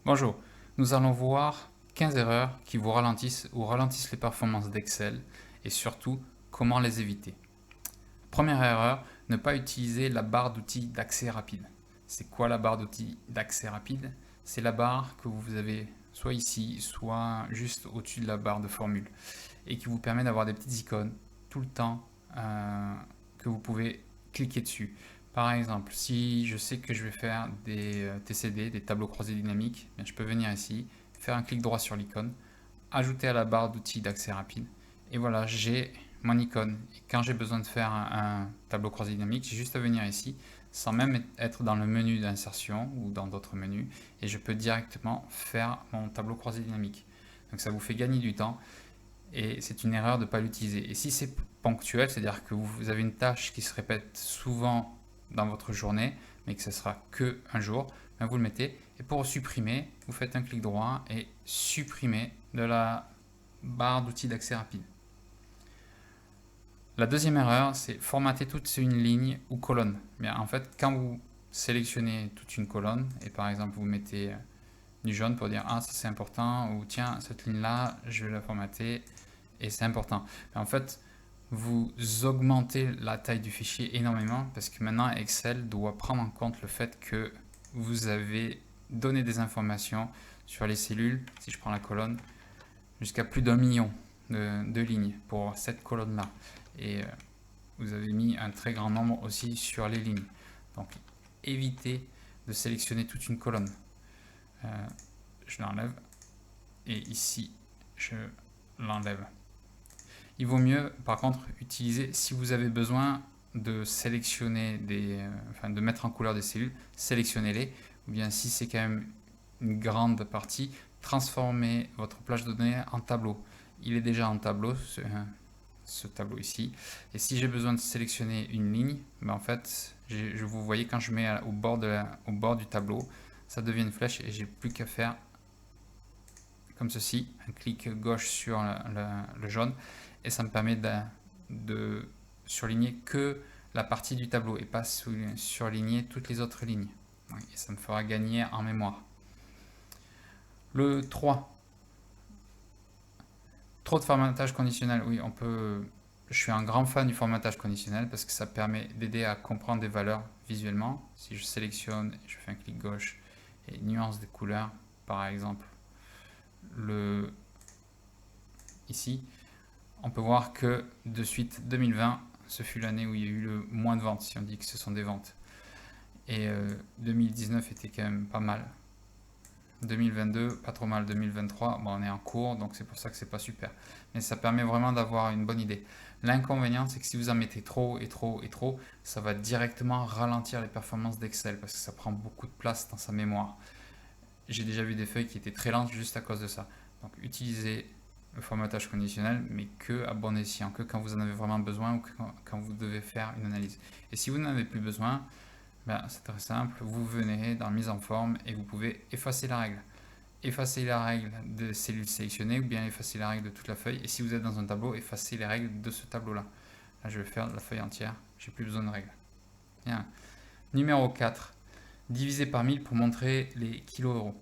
Bonjour, nous allons voir 15 erreurs qui vous ralentissent ou ralentissent les performances d'Excel et surtout comment les éviter. Première erreur, ne pas utiliser la barre d'outils d'accès rapide. C'est quoi la barre d'outils d'accès rapide? C'est la barre que vous avez soit ici, soit juste au-dessus de la barre de formule et qui vous permet d'avoir des petites icônes tout le temps que vous pouvez cliquer dessus. Par exemple, si je sais que je vais faire des TCD, des tableaux croisés dynamiques, je peux venir ici, faire un clic droit sur l'icône, ajouter à la barre d'outils d'accès rapide, et voilà, j'ai mon icône. Et quand j'ai besoin de faire un tableau croisé dynamique, j'ai juste à venir ici, sans même être dans le menu d'insertion ou dans d'autres menus, et je peux directement faire mon tableau croisé dynamique. Donc ça vous fait gagner du temps, et c'est une erreur de ne pas l'utiliser. Et si c'est ponctuel, c'est-à-dire que vous avez une tâche qui se répète souvent dans votre journée, mais que ce sera que un jour, vous le mettez. Et pour supprimer, vous faites un clic droit et supprimer de la barre d'outils d'accès rapide. La deuxième erreur, c'est formater toute une ligne ou colonne. Bien, en fait, quand vous sélectionnez toute une colonne, et par exemple vous mettez du jaune pour dire ah ça c'est important, ou tiens cette ligne là je vais la formater et c'est important. Mais en fait, vous augmentez la taille du fichier énormément parce que maintenant Excel doit prendre en compte le fait que vous avez donné des informations sur les cellules, si je prends la colonne, jusqu'à plus d'1 million de lignes pour cette colonne-là. Et vous avez mis un très grand nombre aussi sur les lignes. Donc évitez de sélectionner toute une colonne. Je l'enlève et ici je l'enlève. Il vaut mieux par contre utiliser, si vous avez besoin de sélectionner de mettre en couleur des cellules, sélectionnez-les, ou bien si c'est quand même une grande partie, transformez votre plage de données en tableau. Il est déjà en tableau, ce tableau ici, et si j'ai besoin de sélectionner une ligne, en fait, vous voyez quand je mets au bord du tableau, ça devient une flèche et j'ai plus qu'à faire comme ceci, un clic gauche sur le jaune, et ça me permet de surligner que la partie du tableau et pas surligner toutes les autres lignes. Et ça me fera gagner en mémoire. Le 3. Trop de formatage conditionnel. Oui, je suis un grand fan du formatage conditionnel parce que ça permet d'aider à comprendre des valeurs visuellement. Si je sélectionne, je fais un clic gauche et nuance des couleurs, par exemple, ici, on peut voir que de suite 2020, ce fut l'année où il y a eu le moins de ventes, si on dit que ce sont des ventes. Et 2019 était quand même pas mal. 2022, pas trop mal. 2023, on est en cours, donc c'est pour ça que c'est pas super. Mais ça permet vraiment d'avoir une bonne idée. L'inconvénient, c'est que si vous en mettez trop et trop et trop, ça va directement ralentir les performances d'Excel parce que ça prend beaucoup de place dans sa mémoire. J'ai déjà vu des feuilles qui étaient très lentes juste à cause de ça. Donc utilisez le formatage conditionnel, mais que à bon escient, que quand vous en avez vraiment besoin ou quand vous devez faire une analyse. Et si vous n'en avez plus besoin, c'est très simple, vous venez dans mise en forme et vous pouvez effacer la règle. Effacer la règle de cellules sélectionnées ou bien effacer la règle de toute la feuille. Et si vous êtes dans un tableau, effacez les règles de ce tableau-là. Là, je vais faire la feuille entière, j'ai plus besoin de règles. Bien. Numéro 4, diviser par 1000 pour montrer les kilos euros.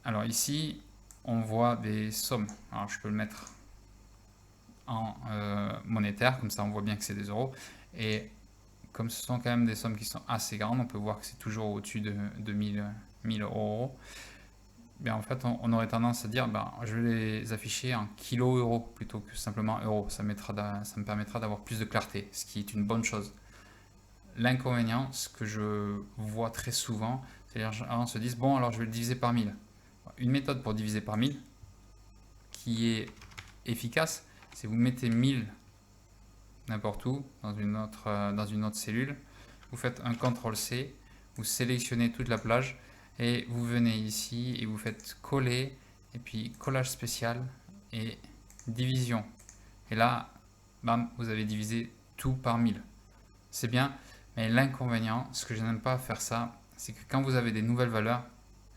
Alors ici, on voit des sommes. Alors je peux le mettre en monétaire, comme ça on voit bien que c'est des euros. Et comme ce sont quand même des sommes qui sont assez grandes, on peut voir que c'est toujours au-dessus de 1000 euros. Bien, en fait, on aurait tendance à dire je vais les afficher en kilos euros plutôt que simplement euros. Ça me permettra d'avoir plus de clarté, ce qui est une bonne chose. L'inconvénient, ce que je vois très souvent, c'est-à-dire on se dit bon, alors je vais le diviser par 1000. Une méthode pour diviser par 1000 qui est efficace, c'est vous mettez 1000 n'importe où, dans une autre cellule, vous faites un CTRL-C, vous sélectionnez toute la plage et vous venez ici et vous faites coller et puis collage spécial et division. Et là, bam, vous avez divisé tout par 1000. C'est bien, mais l'inconvénient, ce que je n'aime pas faire ça, c'est que quand vous avez des nouvelles valeurs,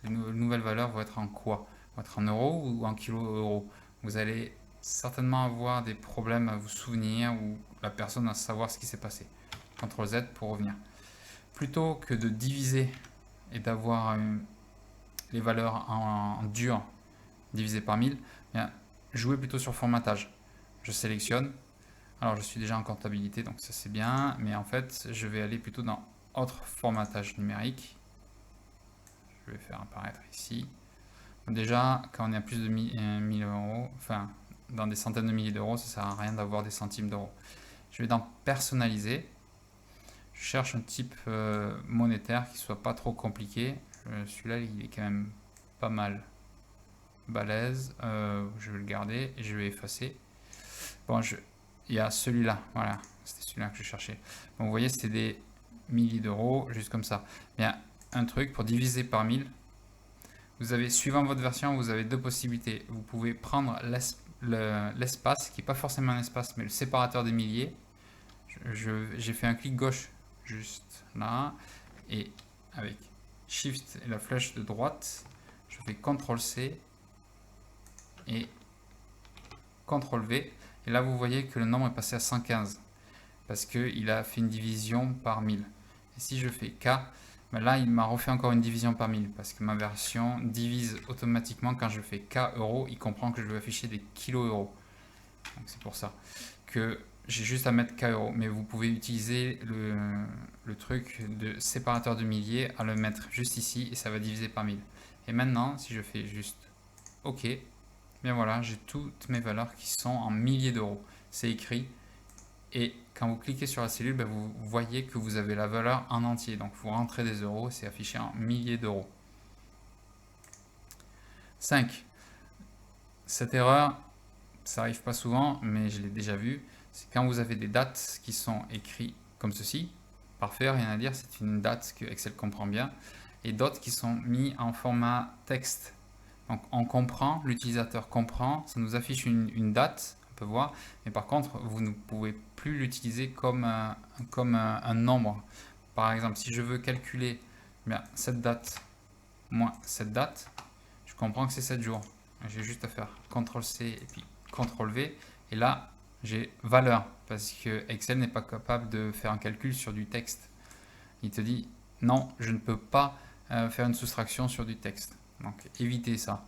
les nouvelles valeurs vont être en quoi? Vont être en euros ou en kilos euros? Vous allez certainement avoir des problèmes à vous souvenir ou la personne à savoir ce qui s'est passé. CTRL Z pour revenir. Plutôt que de diviser et d'avoir les valeurs en dur divisé par 1000, bien, jouez plutôt sur formatage. Je sélectionne. Alors je suis déjà en comptabilité, donc ça c'est bien, mais en fait je vais aller plutôt dans autre formatage numérique. Je vais faire apparaître ici. Déjà, quand on est à plus de 1000 euros, enfin dans des centaines de milliers d'euros, ça sert à rien d'avoir des centimes d'euros. Je vais dans personnaliser. Je cherche un type monétaire qui soit pas trop compliqué. Celui-là, il est quand même pas mal balèze. Je vais le garder et je vais effacer. Bon, il y a celui-là, voilà, c'était celui-là que je cherchais. Donc vous voyez, c'était des milliers d'euros, juste comme ça. Bien, un truc pour diviser par 1000. Vous avez, suivant votre version, vous avez deux possibilités. Vous pouvez prendre l'espace, qui n'est pas forcément un espace, mais le séparateur des milliers. J'ai fait un clic gauche juste là, et avec Shift et la flèche de droite, je fais CTRL-C et CTRL-V. Et là, vous voyez que le nombre est passé à 115 parce qu'il a fait une division par 1000. Et si je fais K, ben là, il m'a refait encore une division par 1000 parce que ma version divise automatiquement quand je fais K euros. Il comprend que je veux afficher des kilos euros. Donc c'est pour ça que j'ai juste à mettre K euros. Mais vous pouvez utiliser le truc de séparateur de milliers à le mettre juste ici et ça va diviser par 1000. Et maintenant, si je fais juste OK, bien voilà, j'ai toutes mes valeurs qui sont en milliers d'euros. C'est écrit. Et quand vous cliquez sur la cellule, ben vous voyez que vous avez la valeur en entier. Donc vous rentrez des euros, c'est affiché en milliers d'euros. 5. Cette erreur, ça n'arrive pas souvent, mais je l'ai déjà vu. C'est quand vous avez des dates qui sont écrites comme ceci. Parfait, rien à dire, c'est une date que Excel comprend bien. Et d'autres qui sont mis en format texte. Donc on comprend, l'utilisateur comprend, ça nous affiche une date, on peut voir, mais par contre vous ne pouvez plus l'utiliser comme un nombre. Par exemple, si je veux calculer bien, cette date moins cette date, je comprends que c'est 7 jours. J'ai juste à faire CTRL-C et puis CTRL-V, et là j'ai valeur, parce que Excel n'est pas capable de faire un calcul sur du texte. Il te dit non, je ne peux pas faire une soustraction sur du texte. Donc évitez ça.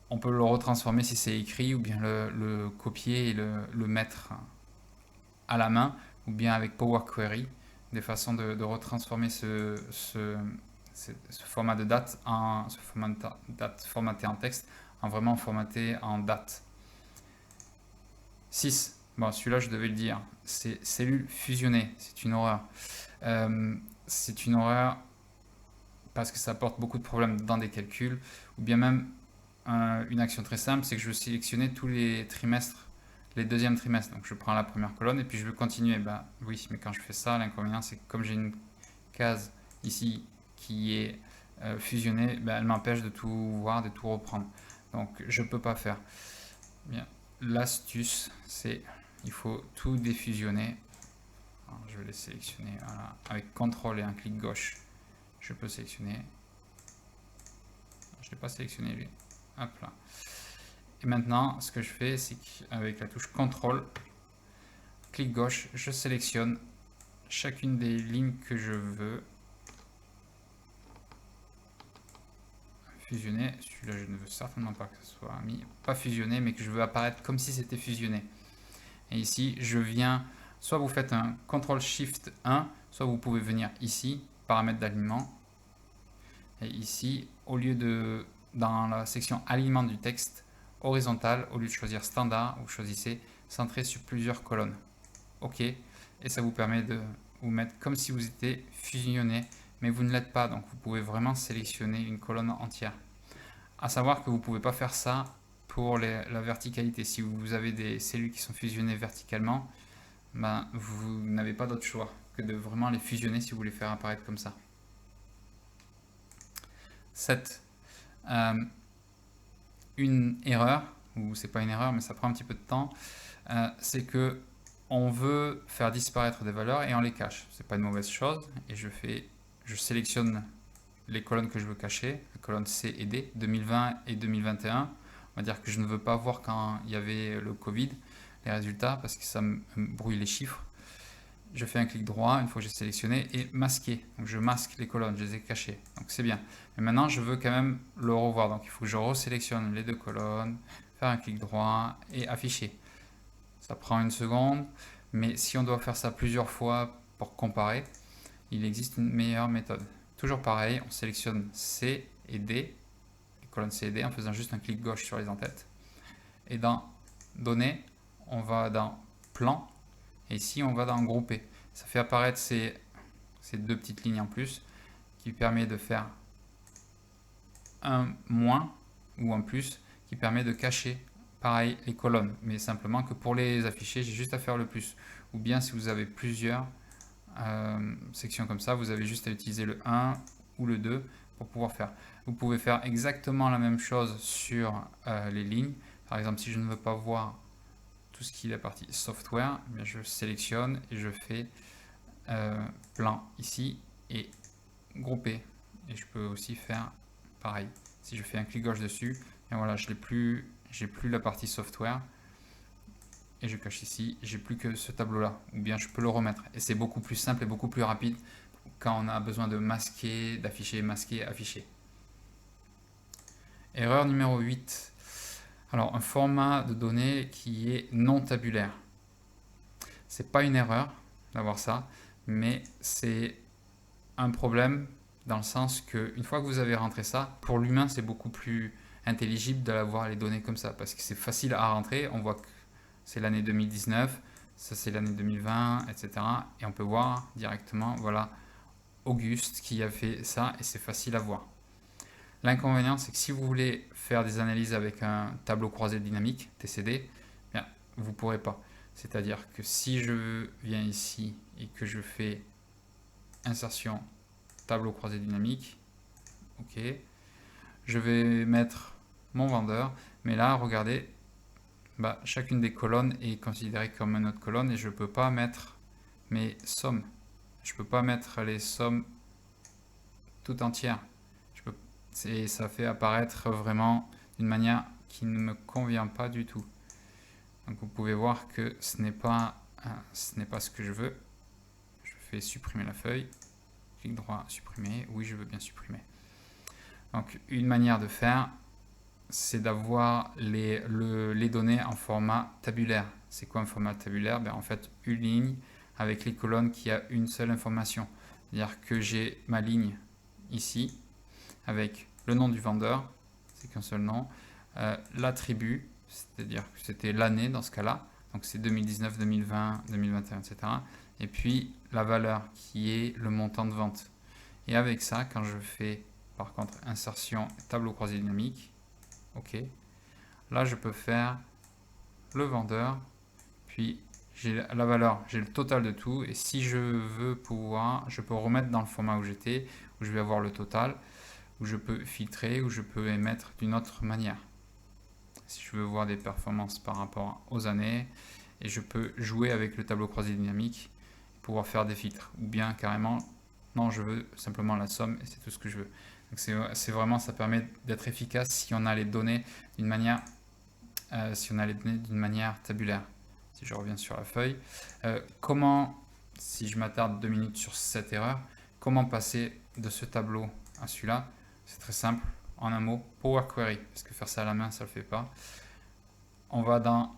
On peut le retransformer si c'est écrit, ou bien le copier et le mettre à la main, ou bien avec Power Query, des façons de retransformer ce format de date formaté en texte en vraiment formaté en date. 6. Bon, celui-là, je devais le dire. C'est cellules fusionnées. C'est une horreur. C'est une horreur parce que ça apporte beaucoup de problèmes dans des calculs, ou bien même une action très simple, c'est que je veux sélectionner tous les trimestres, les deuxièmes trimestres. Donc je prends la première colonne et puis je veux continuer. Ben oui, mais quand je fais ça, l'inconvénient c'est que comme j'ai une case ici qui est fusionnée, ben, elle m'empêche de tout voir, de tout reprendre. Donc je ne peux pas faire. Bien, l'astuce c'est il faut tout défusionner. Alors, je vais les sélectionner voilà. Avec CTRL et un clic gauche. Je peux sélectionner. Je ne l'ai pas sélectionné lui. Hop là. Et maintenant, ce que je fais, c'est qu'avec la touche CTRL, clic gauche, je sélectionne chacune des lignes que je veux fusionner. Celui-là, je ne veux certainement pas que ce soit mis, pas fusionné, mais que je veux apparaître comme si c'était fusionné. Et ici, je viens, soit vous faites un CTRL-SHIFT-1, soit vous pouvez venir ici, paramètres d'alignement. Et ici, au lieu de, dans la section alignement du texte, horizontal, au lieu de choisir standard, vous choisissez centré sur plusieurs colonnes. OK. Et ça vous permet de vous mettre comme si vous étiez fusionné, mais vous ne l'êtes pas. Donc vous pouvez vraiment sélectionner une colonne entière. À savoir que vous ne pouvez pas faire ça pour la verticalité. Si vous avez des cellules qui sont fusionnées verticalement, ben, vous n'avez pas d'autre choix que de vraiment les fusionner si vous voulez faire apparaître comme ça. 7. Une erreur, ou c'est pas une erreur mais ça prend un petit peu de temps, c'est que on veut faire disparaître des valeurs et on les cache. C'est pas une mauvaise chose, et je sélectionne les colonnes que je veux cacher, les colonnes C et D, 2020 et 2021. On va dire que je ne veux pas voir quand il y avait le Covid, les résultats, parce que ça me brouille les chiffres. je fais un clic droit une fois que j'ai sélectionné et masquer. Donc je masque les colonnes, je les ai cachées. Donc c'est bien. Mais maintenant je veux quand même le revoir. Donc il faut que je resélectionne les deux colonnes, faire un clic droit et afficher. Ça prend une seconde, mais si on doit faire ça plusieurs fois pour comparer, il existe une meilleure méthode. Toujours pareil, on sélectionne C et D, les colonnes C et D en faisant juste un clic gauche sur les en-têtes. Et dans Données, on va dans Plan. Et ici, on va dans Grouper. Ça fait apparaître ces deux petites lignes en plus qui permet de faire un moins ou un plus qui permet de cacher pareil les colonnes. Mais simplement que pour les afficher, j'ai juste à faire le plus. Ou bien si vous avez plusieurs sections comme ça, vous avez juste à utiliser le 1 ou le 2 pour pouvoir faire. Vous pouvez faire exactement la même chose sur les lignes. Par exemple, si je ne veux pas voir tout ce qui est la partie software, eh bien je sélectionne et je fais plan ici et grouper. Et je peux aussi faire pareil. Si je fais un clic gauche dessus, et voilà, j'ai plus la partie software et je cache ici, j'ai plus que ce tableau là, ou bien je peux le remettre. Et c'est beaucoup plus simple et beaucoup plus rapide quand on a besoin de masquer, d'afficher, masquer, afficher. Erreur numéro 8. Alors, un format de données qui est non tabulaire. C'est pas une erreur d'avoir ça, mais c'est un problème dans le sens que une fois que vous avez rentré ça, pour l'humain c'est beaucoup plus intelligible d'avoir les données comme ça parce que c'est facile à rentrer. On voit que c'est l'année 2019, ça c'est l'année 2020, etc. Et on peut voir directement, voilà, Auguste qui a fait ça et c'est facile à voir. L'inconvénient, c'est que si vous voulez faire des analyses avec un tableau croisé dynamique, TCD, bien, vous ne pourrez pas. C'est-à-dire que si je viens ici et que je fais insertion tableau croisé dynamique, ok, je vais mettre mon vendeur, mais là, regardez, bah, chacune des colonnes est considérée comme une autre colonne et je ne peux pas mettre mes sommes. Je ne peux pas mettre les sommes tout entières. Et ça fait apparaître vraiment d'une manière qui ne me convient pas du tout. Donc vous pouvez voir que ce n'est pas ce que je veux. Je fais supprimer la feuille, clic droit, supprimer, oui je veux bien supprimer. Donc une manière de faire, c'est d'avoir les données en format tabulaire. C'est quoi un format tabulaire? En fait une ligne avec les colonnes qui a une seule information. C'est-à-dire que j'ai ma ligne ici, avec le nom du vendeur, c'est qu'un seul nom, l'attribut, c'est-à-dire que c'était l'année dans ce cas-là, donc c'est 2019, 2020, 2021, etc. Et puis la valeur qui est le montant de vente. Et avec ça, quand je fais par contre insertion tableau croisé dynamique, ok, là je peux faire le vendeur, puis j'ai la valeur, j'ai le total de tout, et si je veux pouvoir, je peux remettre dans le format où j'étais, où je vais avoir le total, où je peux filtrer, où je peux émettre d'une autre manière. Si je veux voir des performances par rapport aux années, et je peux jouer avec le tableau croisé dynamique, pouvoir faire des filtres, ou bien carrément, non, je veux simplement la somme et c'est tout ce que je veux. Donc c'est vraiment, ça permet d'être efficace si on a les données d'une manière, tabulaire. Si je reviens sur la feuille, comment, si je m'attarde 2 minutes sur cette erreur, comment passer de ce tableau à celui-là? C'est très simple, en un mot, Power Query, parce que faire ça à la main, ça ne le fait pas. On va dans,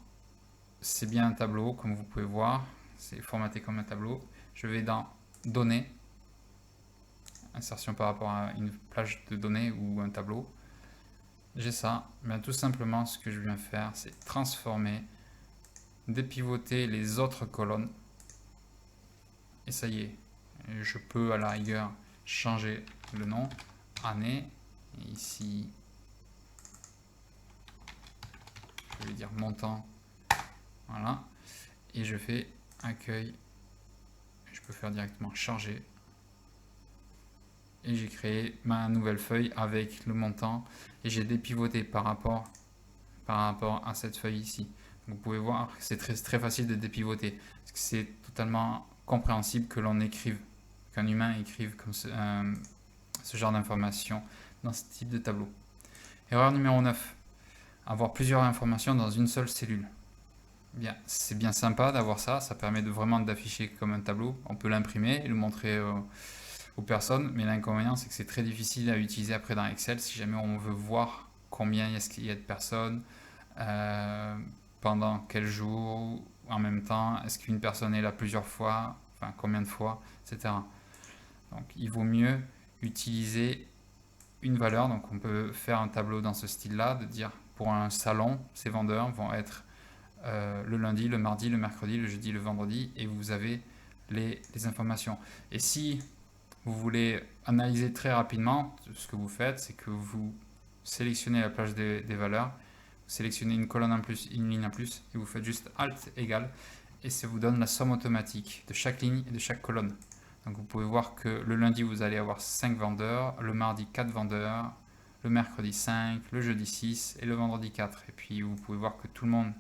c'est bien un tableau, comme vous pouvez voir, c'est formaté comme un tableau. Je vais dans Données, insertion par rapport à une plage de données ou un tableau. J'ai ça, mais tout simplement ce que je viens faire, c'est transformer, dépivoter les autres colonnes, et ça y est, je peux à la rigueur changer le nom, année, et ici, je vais dire montant, voilà, et je fais accueil, je peux faire directement charger, et j'ai créé ma nouvelle feuille avec le montant, et j'ai dépivoté par rapport à cette feuille ici. Vous pouvez voir que c'est très facile de dépivoter, parce que c'est totalement compréhensible que l'on écrive, qu'un humain écrive comme ce genre d'informations dans ce type de tableau. Erreur numéro 9, avoir plusieurs informations dans une seule cellule. bien, c'est bien sympa d'avoir ça. Ça permet de vraiment d'afficher comme un tableau. On peut l'imprimer et le montrer aux personnes, mais l'inconvénient c'est que c'est très difficile à utiliser après dans Excel si jamais on veut voir combien est-ce qu'il y a de personnes, euh, pendant quel jour, en même temps, est-ce qu'une personne est là plusieurs fois, enfin combien de fois, etc. Donc il vaut mieux utiliser une valeur, donc on peut faire un tableau dans ce style-là, de dire pour un salon, ces vendeurs vont être le lundi, le mardi, le mercredi, le jeudi, le vendredi, et vous avez les informations. Et si vous voulez analyser très rapidement, ce que vous faites, c'est que vous sélectionnez la plage des valeurs, vous sélectionnez une colonne en plus, une ligne en plus, et vous faites juste Alt égal, et ça vous donne la somme automatique de chaque ligne et de chaque colonne. Donc vous pouvez voir que le lundi, vous allez avoir 5 vendeurs, le mardi 4 vendeurs, le mercredi 5, le jeudi 6 et le vendredi 4. Et puis vous pouvez voir que tout le monde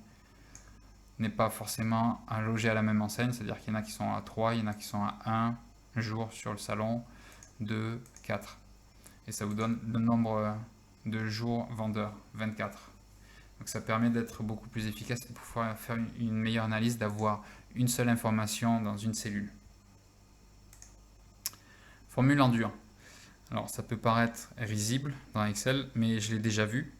n'est pas forcément logé à la même enseigne, c'est-à-dire qu'il y en a qui sont à 3, il y en a qui sont à 1 jour sur le salon, 2, 4. Et ça vous donne le nombre de jours vendeurs, 24. Donc ça permet d'être beaucoup plus efficace et de pouvoir faire une meilleure analyse, d'avoir une seule information dans une cellule. Formule en dur. Alors ça peut paraître risible dans Excel, mais je l'ai déjà vu.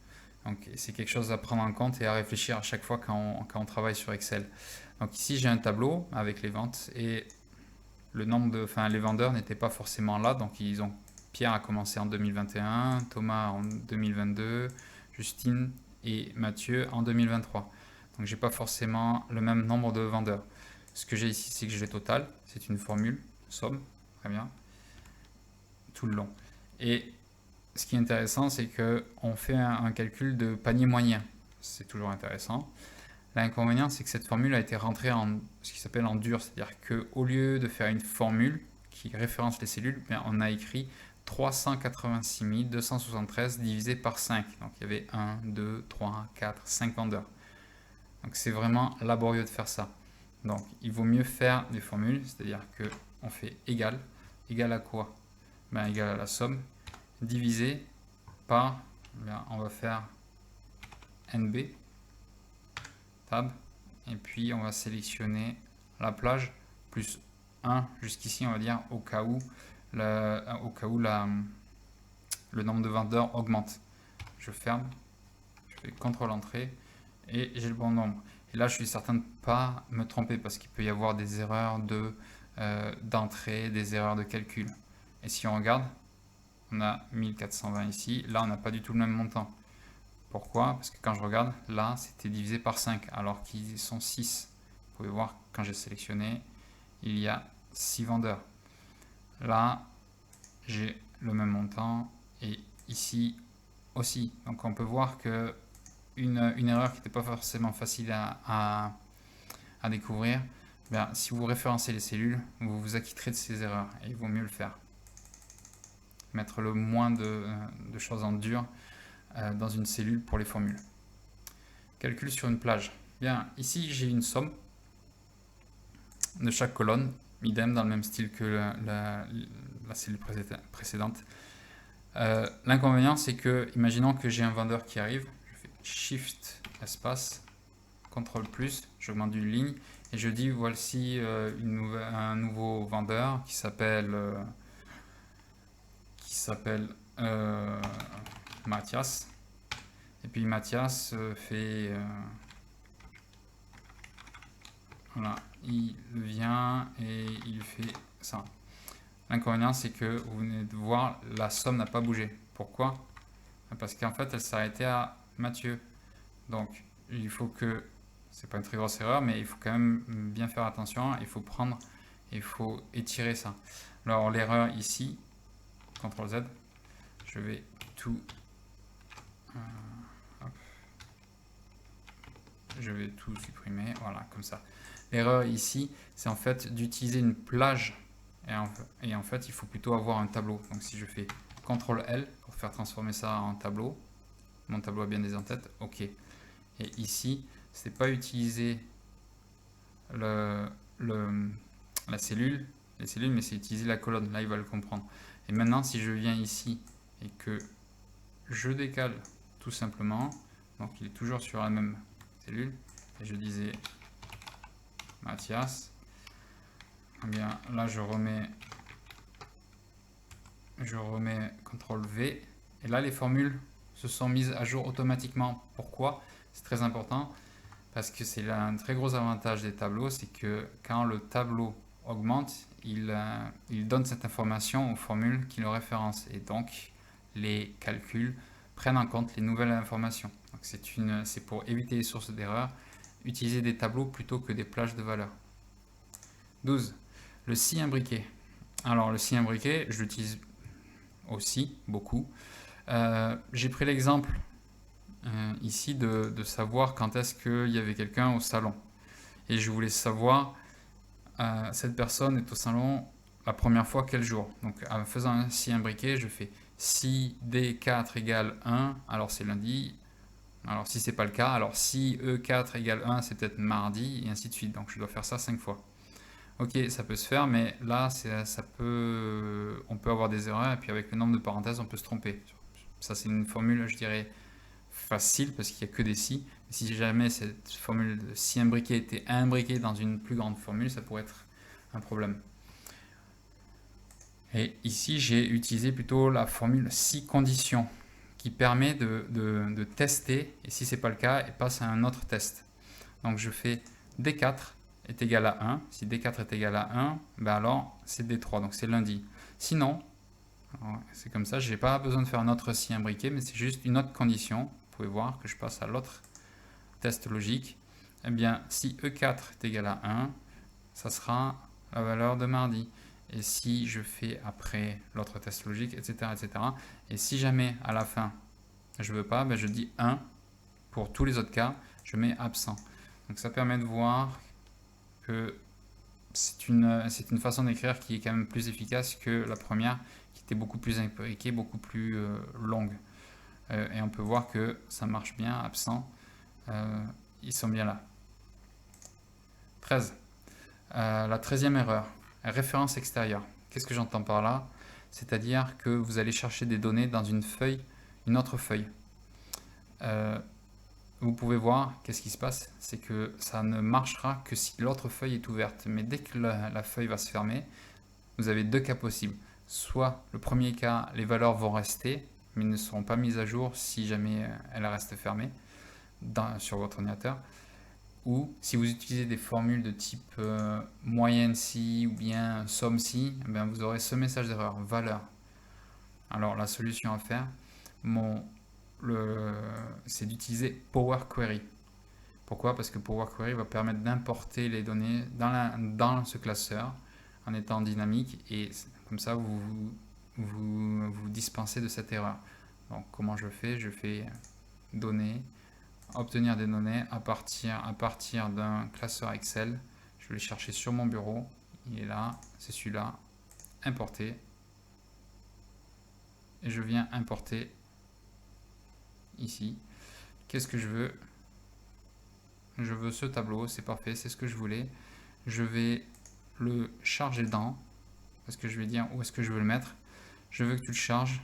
Donc c'est quelque chose à prendre en compte et à réfléchir à chaque fois quand on travaille sur Excel. Donc ici j'ai un tableau avec les ventes et les vendeurs n'étaient pas forcément là. Donc Pierre a commencé en 2021, Thomas en 2022, Justine et Mathieu en 2023. Donc j'ai pas forcément le même nombre de vendeurs. Ce que j'ai ici, c'est que j'ai le total. C'est une formule, somme, très bien, tout le long. Et ce qui est intéressant, c'est qu'on fait un calcul de panier moyen. C'est toujours intéressant. L'inconvénient, c'est que cette formule a été rentrée en ce qui s'appelle en dur, c'est-à-dire qu'au lieu de faire une formule qui référence les cellules, bien, on a écrit 386 273 divisé par 5. Donc il y avait 1, 2, 3, 4, 5 vendeurs. Donc c'est vraiment laborieux de faire ça. Donc il vaut mieux faire des formules, c'est-à-dire qu'on fait égal. Égal à quoi? Ben, égal à la somme divisé par, bien, on va faire NB, tab, et puis on va sélectionner la plage plus 1 jusqu'ici, on va dire, au cas où le nombre de vendeurs augmente. Je ferme, je fais CTRL entrée et j'ai le bon nombre. Et là, je suis certain de ne pas me tromper parce qu'il peut y avoir des erreurs d'entrée, des erreurs de calcul. Et si on regarde, on a 1420 ici, là on n'a pas du tout le même montant. Pourquoi? Parce que quand je regarde, là c'était divisé par 5 alors qu'ils sont 6. Vous pouvez voir, quand j'ai sélectionné, il y a 6 vendeurs. Là, j'ai le même montant et ici aussi. Donc on peut voir que une erreur qui n'était pas forcément facile à découvrir, bien, si vous référencez les cellules, vous vous acquitterez de ces erreurs et il vaut mieux le faire. Mettre le moins de choses en dur dans une cellule pour les formules. Calcul sur une plage. Bien, ici j'ai une somme de chaque colonne, idem dans le même style que la cellule précédente. L'inconvénient, c'est que, imaginons que j'ai un vendeur qui arrive, je fais Shift espace, CTRL plus, j'augmente d'une ligne et je dis voici un nouveau vendeur qui s'appelle Mathias. Et puis Mathias fait voilà, il vient et il fait ça. L'inconvénient, c'est que vous venez de voir, la somme n'a pas bougé. Pourquoi? Parce qu'en fait, elle s'arrêtait à Mathieu. Donc, il faut que, c'est pas une très grosse erreur, mais il faut quand même bien faire attention. Il faut étirer ça. Alors, l'erreur ici, CTRL Z, je vais tout supprimer, voilà, comme ça. L'erreur ici, c'est en fait d'utiliser une plage et en fait, il faut plutôt avoir un tableau. Donc si je fais CTRL L pour faire transformer ça en tableau, mon tableau a bien des en-têtes, ok. Et ici, c'est pas utiliser la cellule, les cellules, mais c'est utiliser la colonne. Là, il va le comprendre. Et maintenant, si je viens ici et que je décale tout simplement, donc il est toujours sur la même cellule, et je disais Mathias. Eh bien là je remets CTRL V et là les formules se sont mises à jour automatiquement. Pourquoi? C'est très important parce que c'est un très gros avantage des tableaux, c'est que quand le tableau augmente, il donne cette information aux formules qui le référencent et donc les calculs prennent en compte les nouvelles informations. C'est pour éviter les sources d'erreur, utiliser des tableaux plutôt que des plages de valeurs. 12. Le si imbriqué. Alors le si imbriqué, je l'utilise aussi beaucoup. J'ai pris l'exemple ici de savoir quand est-ce qu'il y avait quelqu'un au salon. Et je voulais savoir cette personne est au salon la première fois quel jour. Donc en faisant un si imbriqué, je fais si D4 égale 1, alors c'est lundi. Alors si c'est pas le cas, alors si E4 égale 1, c'est peut-être mardi, et ainsi de suite. Donc je dois faire ça 5 fois. Ok, ça peut se faire, mais là, on peut avoir des erreurs, et puis avec le nombre de parenthèses, on peut se tromper. Ça, c'est une formule, je dirais, facile, parce qu'il n'y a que des si. Si jamais cette formule de si imbriqué était imbriquée dans une plus grande formule, ça pourrait être un problème. Et ici, j'ai utilisé plutôt la formule si condition, qui permet de tester, et si ce n'est pas le cas, il passe à un autre test. Donc je fais D4 est égal à 1. Si D4 est égal à 1, ben alors c'est D3, donc c'est lundi. Sinon, c'est comme ça, je n'ai pas besoin de faire un autre si imbriqué, mais c'est juste une autre condition. Vous pouvez voir que je passe à l'autre test logique. Eh bien, si E4 est égal à 1, ça sera la valeur de mardi. Et si je fais après l'autre test logique, etc., etc. Et si jamais à la fin, je ne veux pas, ben je dis 1. Pour tous les autres cas, je mets absent. Donc ça permet de voir que c'est une façon d'écrire qui est quand même plus efficace que la première, qui était beaucoup plus imbriquée, beaucoup plus longue. Et on peut voir que ça marche bien, absent. Ils sont bien là. 13. La 13e erreur, référence extérieure. Qu'est-ce que j'entends par là? C'est-à-dire que vous allez chercher des données dans une feuille, une autre feuille. Vous pouvez voir, qu'est-ce qui se passe? C'est que ça ne marchera que si l'autre feuille est ouverte. Mais dès que la feuille va se fermer, vous avez deux cas possibles. Soit le premier cas, les valeurs vont rester, mais ne seront pas mises à jour si jamais elles restent fermées sur votre ordinateur. Ou si vous utilisez des formules de type moyenne si ou bien somme si, eh bien vous aurez ce message d'erreur, valeur. Alors la solution à faire, c'est d'utiliser Power Query. Pourquoi? Parce que Power Query va permettre d'importer les données dans ce classeur en étant dynamique et comme ça vous dispensez de cette erreur. Donc comment je fais? Je fais données, obtenir des données à partir d'un classeur Excel. Je vais le chercher sur mon bureau. Il est là, c'est celui-là. Importer. Et je viens importer ici. Qu'est-ce que je veux? Je veux ce tableau, c'est parfait, c'est ce que je voulais. Je vais le charger dans, parce que je vais dire où est-ce que je veux le mettre. Je veux que tu le charges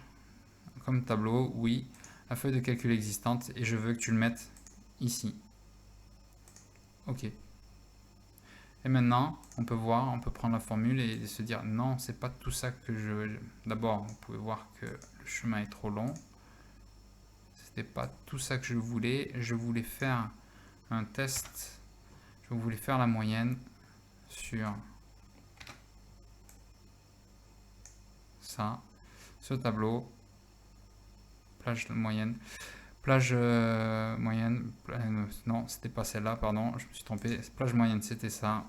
comme tableau, oui, la feuille de calcul existante, et je veux que tu le mettes ici. Ok. Et maintenant, on peut voir, on peut prendre la formule et se dire non, c'est pas tout ça que je veux. D'abord, vous pouvez voir que le chemin est trop long. C'était pas tout ça que je voulais. Je voulais faire un test. Je voulais faire la moyenne sur ça, ce tableau. Plage moyenne. Plage moyenne, non, c'était pas celle-là, pardon, je me suis trompé. Plage moyenne, c'était ça.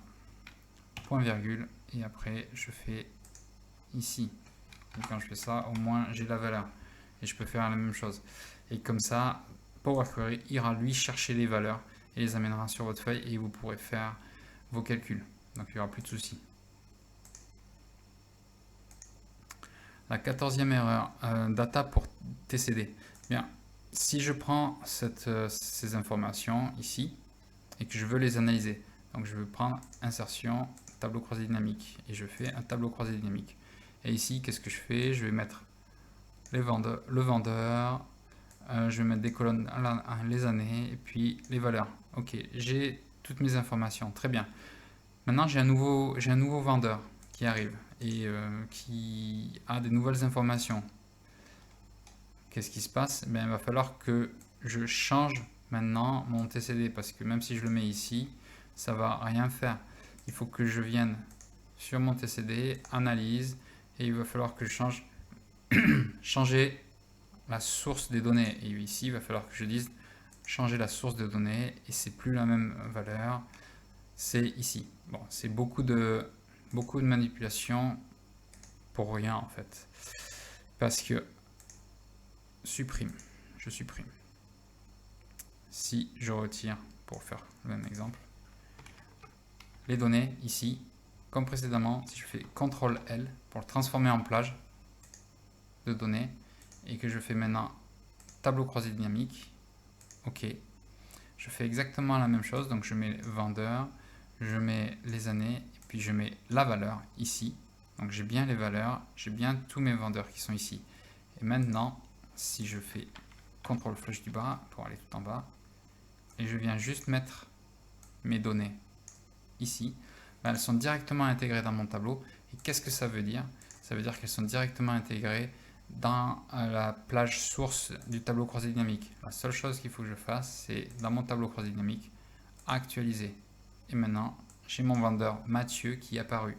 Point virgule. Et après, je fais ici. Et quand je fais ça, au moins, j'ai la valeur. Et je peux faire la même chose. Et comme ça, Power Query ira lui chercher les valeurs et les amènera sur votre feuille et vous pourrez faire vos calculs. Donc il n'y aura plus de soucis. La 14e erreur, data pour TCD. Bien, si je prends ces informations ici et que je veux les analyser, donc je veux prendre insertion, tableau croisé dynamique et je fais un tableau croisé dynamique. Et ici, qu'est-ce que je fais? Je vais mettre le vendeur, je vais mettre des colonnes, les années et puis les valeurs. Ok, j'ai toutes mes informations, très bien. Maintenant, j'ai un nouveau vendeur qui arrive et qui a des nouvelles informations. Qu'est-ce qui se passe? Il va falloir que je change maintenant mon TCD parce que même si je le mets ici, ça va rien faire. Il faut que je vienne sur mon TCD, analyse, et il va falloir que je changer la source des données. Et ici, il va falloir que je dise changer la source de données et c'est plus la même valeur. C'est ici. Bon, c'est beaucoup de manipulation pour rien en fait. Parce que supprime, je supprime. Si je retire, pour faire le même exemple, les données ici, comme précédemment, si je fais CTRL-L pour le transformer en plage de données et que je fais maintenant tableau croisé dynamique, ok, je fais exactement la même chose, donc je mets vendeur, je mets les années et puis je mets la valeur ici, donc j'ai bien les valeurs, j'ai bien tous mes vendeurs qui sont ici. Et maintenant, si je fais CTRL flèche du bas pour aller tout en bas, et je viens juste mettre mes données ici, elles sont directement intégrées dans mon tableau. Et qu'est-ce que ça veut dire? Ça veut dire qu'elles sont directement intégrées dans la plage source du tableau croisé dynamique. La seule chose qu'il faut que je fasse, c'est dans mon tableau croisé dynamique, actualiser. Et maintenant, j'ai mon vendeur Mathieu qui est apparu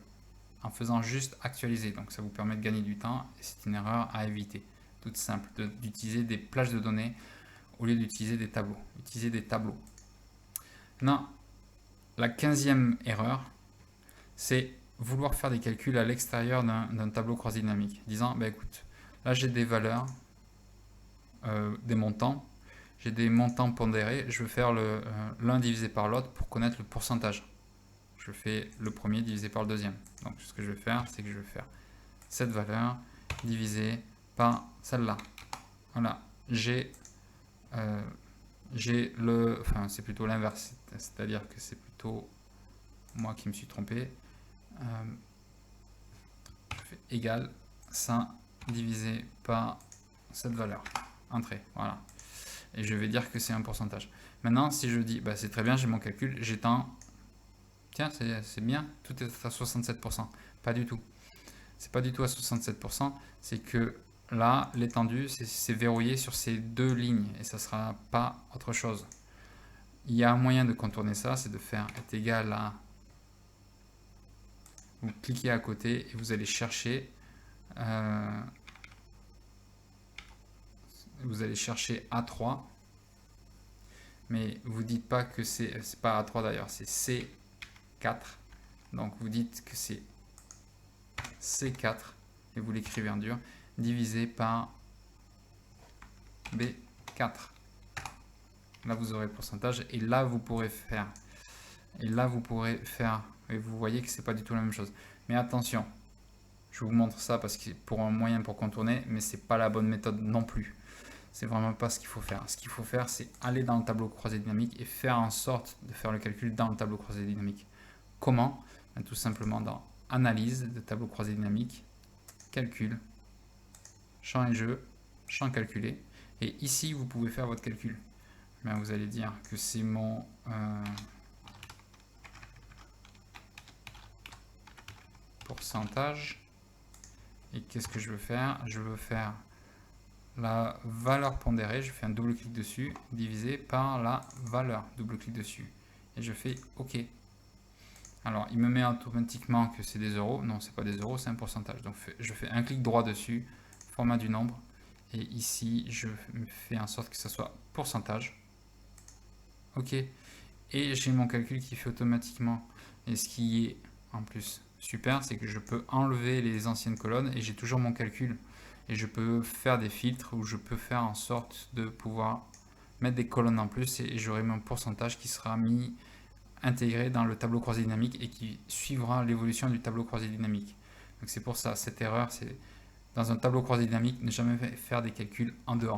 en faisant juste actualiser. Donc ça vous permet de gagner du temps et c'est une erreur à éviter. Toute simple, d'utiliser des plages de données au lieu d'utiliser des tableaux. Utiliser des tableaux. Maintenant, la 15e erreur, c'est vouloir faire des calculs à l'extérieur d'un tableau croisé dynamique. Disant, écoute, là j'ai des valeurs, des montants, j'ai des montants pondérés, je veux faire l'un divisé par l'autre pour connaître le pourcentage. Je fais le premier divisé par le deuxième. Donc ce que je vais faire, c'est que je vais faire cette valeur divisée par celle-là. Voilà, j'ai enfin c'est plutôt l'inverse, c'est-à-dire que c'est plutôt moi qui me suis trompé. Je fais égal ça divisé par cette valeur, entrée, voilà. Et je vais dire que c'est un pourcentage. Maintenant, si je dis, c'est très bien, j'ai mon calcul, j'étends, tiens, c'est bien, tout est à 67%. Pas du tout. C'est pas du tout à 67%, c'est que là, l'étendue, c'est verrouillé sur ces deux lignes et ça sera pas autre chose. Il y a un moyen de contourner ça, c'est de faire est égal à... Vous cliquez à côté et vous allez chercher... vous allez chercher A3, mais vous dites pas que c'est pas A3 d'ailleurs, c'est C4. Donc vous dites que c'est C4 et vous l'écrivez en dur, divisé par B4. Là vous aurez le pourcentage et là vous pourrez faire. Et là vous pourrez faire. Et vous voyez que c'est pas du tout la même chose. Mais attention, je vous montre ça parce que pour un moyen pour contourner, mais c'est pas la bonne méthode non plus. C'est vraiment pas ce qu'il faut faire. Ce qu'il faut faire, c'est aller dans le tableau croisé dynamique et faire en sorte de faire le calcul dans le tableau croisé dynamique. Comment? Tout simplement dans analyse de tableau croisé dynamique, calcul, champ et jeu, champ calculé. Et ici, vous pouvez faire votre calcul. Vous allez dire que c'est mon pourcentage. Et qu'est-ce que je veux faire? Je veux faire la valeur pondérée, je fais un double clic dessus, divisé par la valeur, double clic dessus. Et je fais OK. Alors, il me met automatiquement que c'est des euros. Non, c'est pas des euros, c'est un pourcentage. Donc, je fais un clic droit dessus, format du nombre. Et ici, je fais en sorte que ça soit pourcentage. OK. Et j'ai mon calcul qui fait automatiquement. Et ce qui est en plus super, c'est que je peux enlever les anciennes colonnes et j'ai toujours mon calcul. Et je peux faire des filtres où je peux faire en sorte de pouvoir mettre des colonnes en plus et j'aurai mon pourcentage qui sera intégré dans le tableau croisé dynamique et qui suivra l'évolution du tableau croisé dynamique. Donc c'est pour ça, cette erreur, c'est dans un tableau croisé dynamique, ne jamais faire des calculs en dehors.